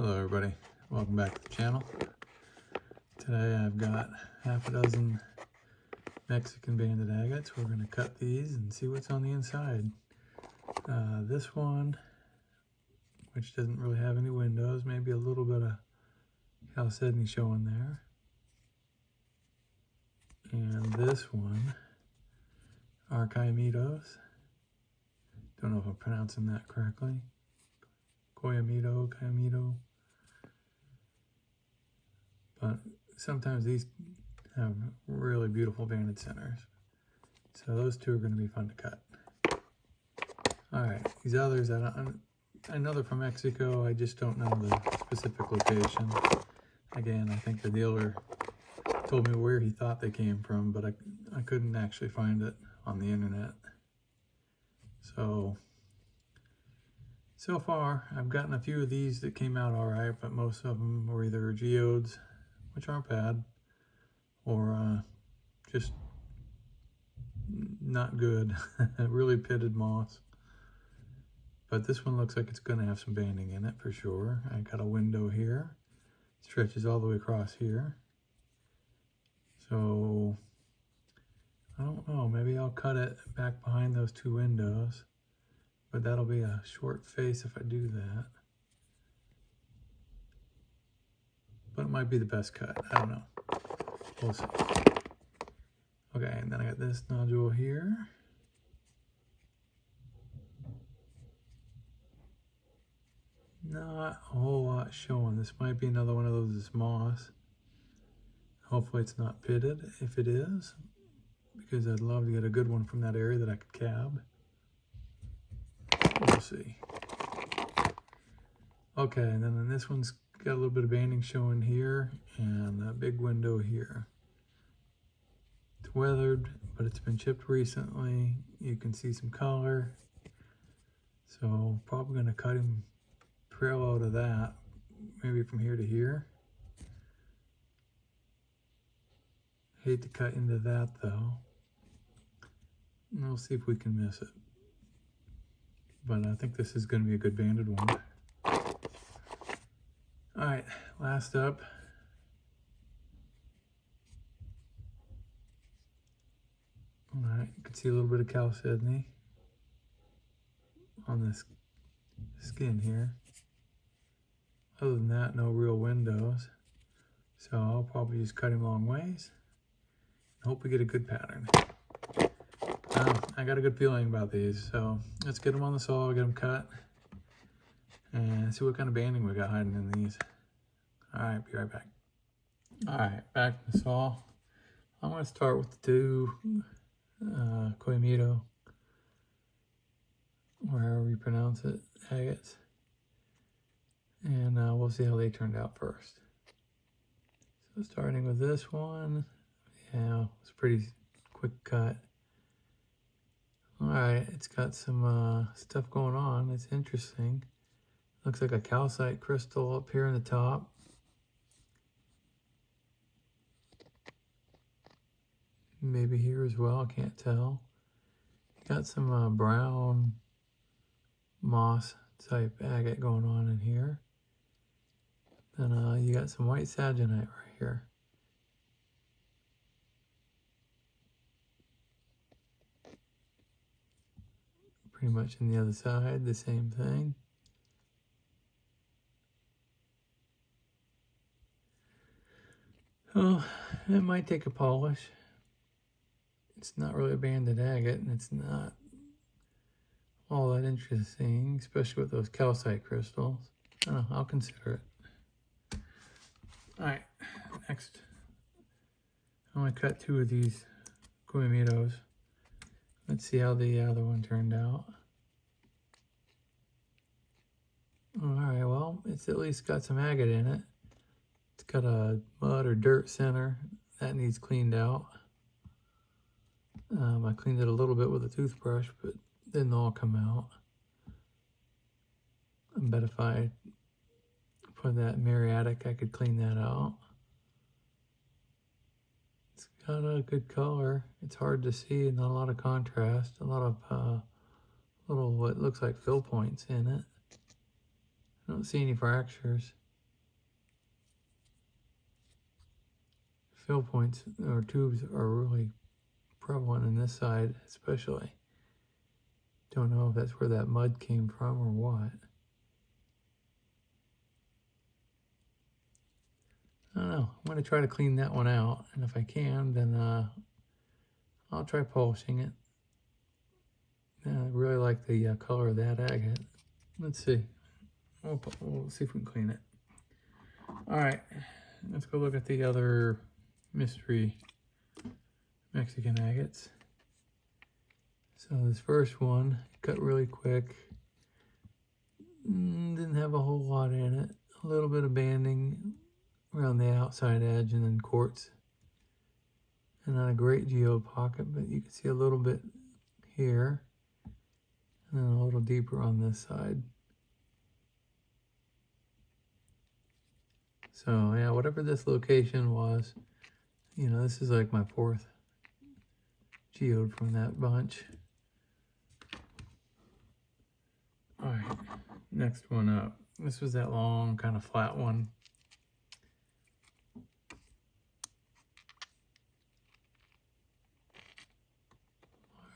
Hello everybody, welcome back to the channel. Today I've got half a dozen Mexican banded agates. We're going to cut these and see what's on the inside. This one, which doesn't really have any windows, maybe a little bit of chalcedony showing there. And this one, Archimedos. Don't know if I'm pronouncing that correctly. Coyamito. But sometimes these have really beautiful banded centers. So those two are going to be fun to cut. Alright, these others, I know they're from Mexico, I just don't know the specific location. Again, I think the dealer told me where he thought they came from, but I couldn't actually find it on the internet. So far, I've gotten a few of these that came out alright, but most of them were either geodes, which aren't bad, or just not good, really pitted moss. But this one looks like it's going to have some banding in it for sure. I got a window here, stretches all the way across here. So, I don't know, maybe I'll cut it back behind those two windows. But that'll be a short face if I do that. But it might be the best cut. I don't know. We'll see. Okay, and then I got this nodule here. Not a whole lot showing. This might be another one of those moss. Hopefully it's not pitted. If it is, because I'd love to get a good one from that area that I could cab. We'll see. Okay, and then this one's got a little bit of banding showing here and a big window here. It's weathered, but it's been chipped recently. You can see some color. So probably going to cut him parallel to that, maybe from here to here. Hate to cut into that though. And we'll see if we can miss it. But I think this is going to be a good banded one. Alright, last up. Alright, you can see a little bit of chalcedony on this skin here. Other than that, no real windows. So I'll probably just cut him long ways. Hope we get a good pattern. I got a good feeling about these, so let's get them on the saw, get them cut, and see what kind of banding we got hiding in these. Alright, be right back. Alright, back to the saw. I'm going to start with the two Coyamito, or however you pronounce it, Agates, and we'll see how they turned out first. So starting with this one, yeah, it's a pretty quick cut. Alright, it's got some stuff going on. It's interesting. Looks like a calcite crystal up here in the top. Maybe here as well, I can't tell. Got some brown moss type agate going on in here. Then you got some white saginite right here. Pretty much on the other side, the same thing. Oh, it might take a polish. It's not really a banded agate, and it's not all that interesting, especially with those calcite crystals. I don't know, I'll consider it. Alright, next. I'm going to cut two of these Coyamitos. Let's see how the other one turned out. Alright, well, it's at least got some agate in it. It's got a mud or dirt center. That needs cleaned out. I cleaned it a little bit with a toothbrush, but it didn't all come out. I bet if I put that muriatic, I could clean that out. It's got a good color. It's hard to see, not a lot of contrast, a lot of little what looks like fill points in it. I don't see any fractures. fill points or tubes are really prevalent in this side, especially. Don't know if that's where that mud came from or what. I don't know. I'm going to try to clean that one out, and if I can, then I'll try polishing it. I really like the color of that agate. Let's see. We'll see if we can clean it. All right, let's go look at the other mystery Mexican agates. So this first one cut really quick. Didn't have a whole lot in it. A little bit of banding around the outside edge and then quartz. And not a great geode pocket, but you can see a little bit here. And then a little deeper on this side. So yeah, whatever this location was, you know, this is like my fourth geode from that bunch. All right, next one up. This was that long, kind of flat one.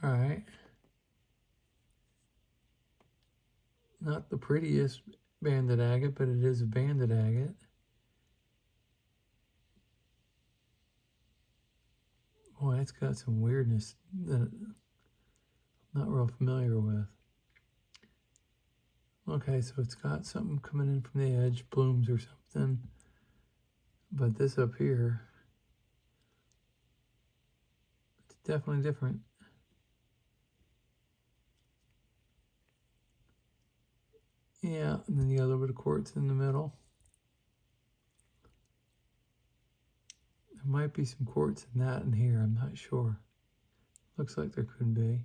All right. Not the prettiest banded agate, but it is a banded agate. Boy, it's got some weirdness that I'm not real familiar with. Okay, so it's got something coming in from the edge, blooms or something. But this up here, it's definitely different. Yeah, and then you got a little bit of quartz in the middle. There might be some quartz in that in here, I'm not sure. Looks like there could be.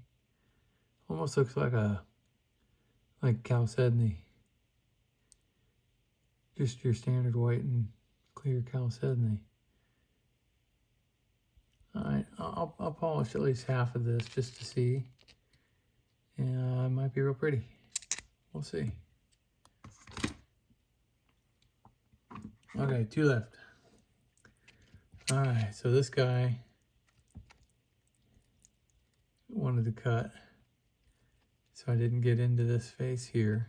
Almost looks like chalcedony. Just your standard white and clear chalcedony. Alright, I'll polish at least half of this just to see. Yeah, it might be real pretty. We'll see. Okay, 2 left. Alright, so this guy wanted to cut, so I didn't get into this face here.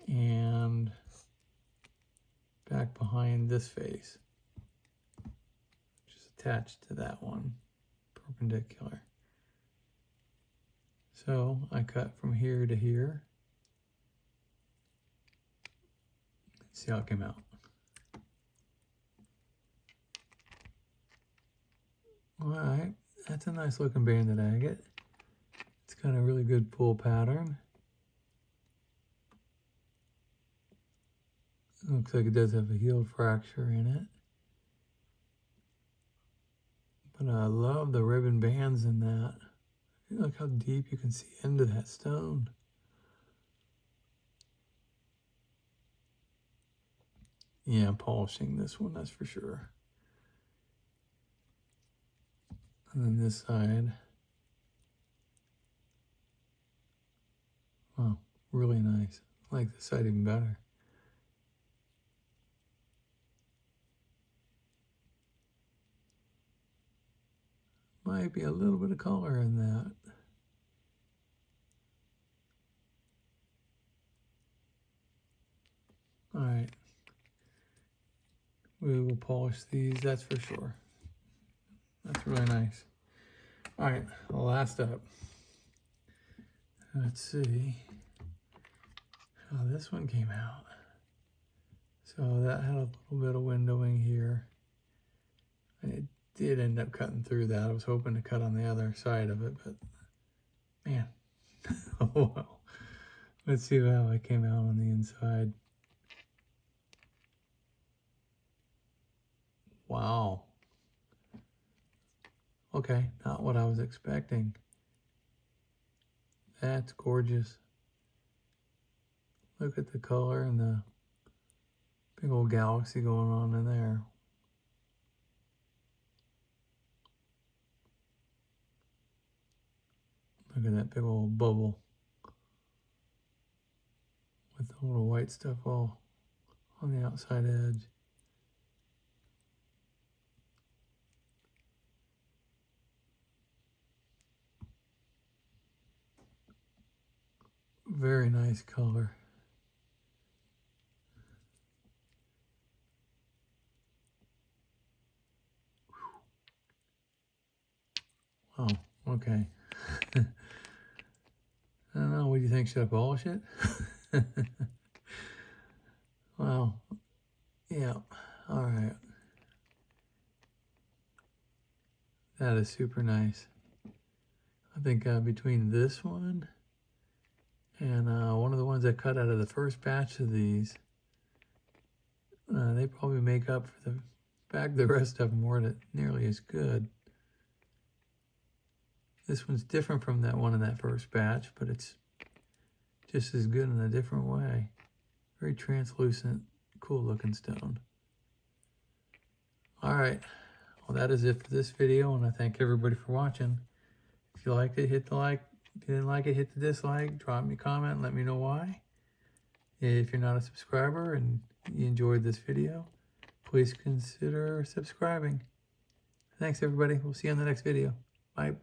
And back behind this face, which is attached to that one, perpendicular. So I cut from here to here. Let's see how it came out. Alright, that's a nice looking banded agate. It's got a really good full pattern. It looks like it does have a healed fracture in it. But I love the ribbon bands in that. Look how deep you can see into that stone. Yeah, I'm polishing this one, that's for sure. And then this side. Wow, really nice. I like this side even better. Might be a little bit of color in that. All right. We will polish these, that's for sure. That's really nice. All right, last up. Let's see how this one came out. So that had a little bit of windowing here. It did end up cutting through that. I was hoping to cut on the other side of it, but man, oh well. Let's see how it came out on the inside. Wow. Okay, not what I was expecting. That's gorgeous. Look at the color and the big old galaxy going on in there. Look at that big old bubble with the little white stuff all on the outside edge. Very nice color. Oh, okay. I don't know, what do you think? Should I polish it? Well, yeah, all right. That is super nice. I think between this one and one of the ones I cut out of the first batch of these, they probably make up for the fact the rest of them weren't nearly as good. This one's different from that one in that first batch, but it's just as good in a different way. Very translucent, cool looking stone. All right, well that is it for this video, and I thank everybody for watching. If you liked it, hit the like. If you didn't like it, hit the dislike. Drop me a comment and let me know why. If you're not a subscriber and you enjoyed this video, please consider subscribing. Thanks everybody. We'll see you on the next video. Bye.